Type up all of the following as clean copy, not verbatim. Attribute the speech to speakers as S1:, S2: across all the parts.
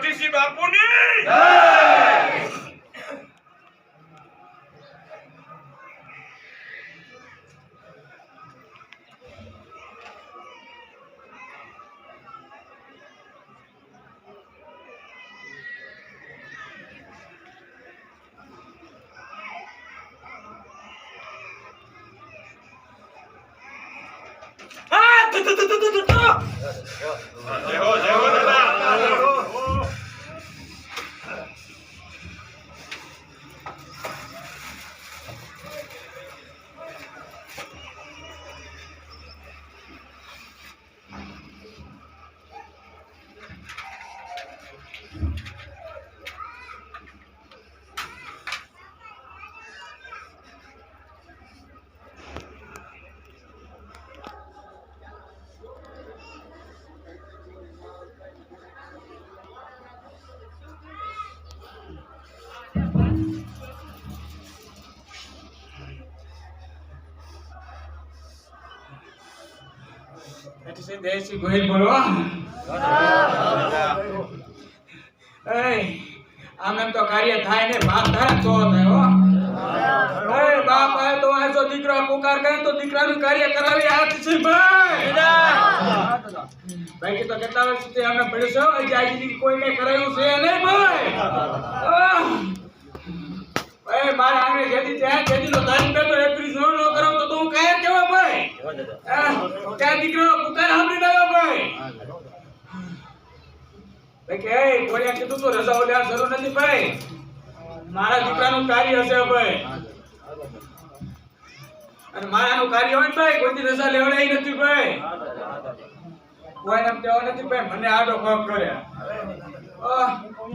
S1: DC બાપુની જય। જય હો દાદા।
S2: એટલે દેશી ગોહિલ બોલો આમ તો કાર્ય થાય ને બાપ તારા ચો થાય હો બાપ આય તો આ જો દીકરો પુકાર કરે તો દીકરાનું કાર્ય કરાવી હાથ છે ભાઈ ભાઈ કે તો કેટલા વર્ષ સુધી અમે પડ્યો છે હજી આજી કોઈ કઈ કરાયું છે નહીં ભાઈ ભાઈ મારા આંગણે જેદી ત્યાં જેદી નો તારી પેટો એપ્રિલ નો કરાવ તો તું કાય કેવા ભાઈ ક્યાં દીકરો પુકાર સાંભળી રહ્યો ભાઈ કે કોળિયા કીધું તો રજાઓ લેવા જરૂર નથી ભાઈ મારા દીકરાનું કાર્ય હશે ભાઈ અને મારાનું કાર્ય હોય ભાઈ કોઈની રજા લેવડાઈ નથી ભાઈ કોઈ નામ દેવા નથી ભાઈ મને આડો પગ કર્યા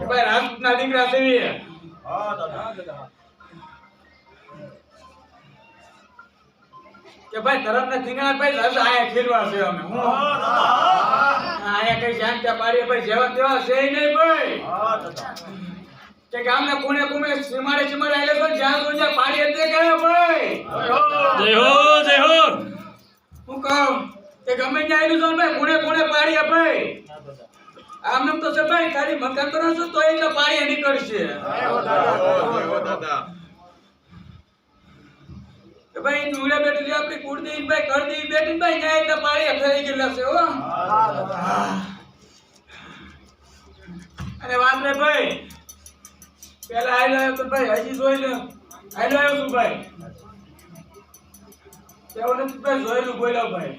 S2: ભાઈ રાજપૂતના દીકરા છે કે ભાઈ તરફના થીંગણા ભાઈ રાજા આયા ખેલવા છે અમે હું આયા કઈ શાંતિ પાડીએ ભાઈ જેવા તેવા છે નહીં ભાઈ કે ગામના કોણે કોણે સીમાડે આલે તો જ્યાં જોયા પાડીએ તે ગયા ભાઈ
S3: જય હો
S2: હું કહું કે ગમે ત્યાં આયલું છો ભાઈ કોણે કોણે પાડીએ ભાઈ આમને તો છે ભાઈ ખાલી મકાન કરો છો તો એટલે પાડીએ નીકળશે કે ભાઈ નુડા બેઠી આપણી કુળદી ભાઈ કરદી બેઠી ભાઈ ન્યાય એટલે પાડીએ થઈ ગયેલા છે હો અને વાત રે ભાઈ પેલા આયલો તો ભાઈ હજી જોઈ લે આયલો આવ્યો છું ભાઈ તેઓ નથી ભાઈ જોયેલું બોલ્યો ભાઈ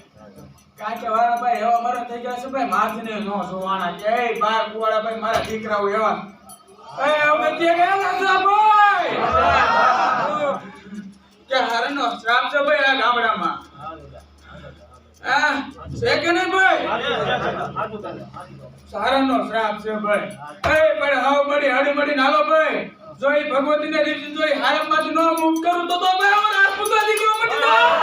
S2: કાંઈ કે વાળા ભાઈ એવા મારા થઈ ગયા છે ભાઈ માથને નો જોવાના કે એ બાર કુવાડા ભાઈ મારા દીકરાઓ એવા એ અમે તે ગયા ના ભાઈ કે હારનો શ્રાપ છે ભાઈ આ ગામડામાં છે કે નહીં ભાઈ સારાનો શ્રાપ છે ભાઈ એ પણ હાવ મડી હડી મડી નાલો ભાઈ જો ઈ ભગવતીને રીતિ જોઈ હારમમાંથી નો મુક્ત કરું તો ભાઈ અમાર રાજપૂતનો દીકરો મટી જાય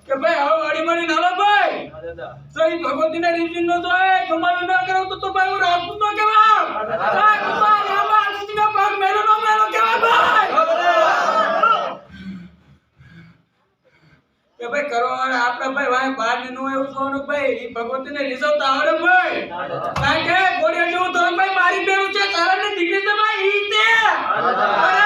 S2: કે ભાઈ હાવ હડી મડી નાલો ભાઈ જો ઈ ભગવતીને રીતિ નો જોઈ કમાયું ના કરું તો ભાઈ હું રાજપૂતનો કેવા રાજપૂતનો નામા દીકરા પગ મેલો નો મેલો કેવા ભાઈ કે ભાઈ કરવાના આપણે ભાઈ વાય બાર ને નો એવું જોવાનું ભાઈ ઈ ભગવતીને રીઝવતા આવડે ભાઈ કારણ કે ગોળિયા જેવું તો ભાઈ મારી બેરું છે તારાને દીકરી તો ભાઈ ઈ તે અરે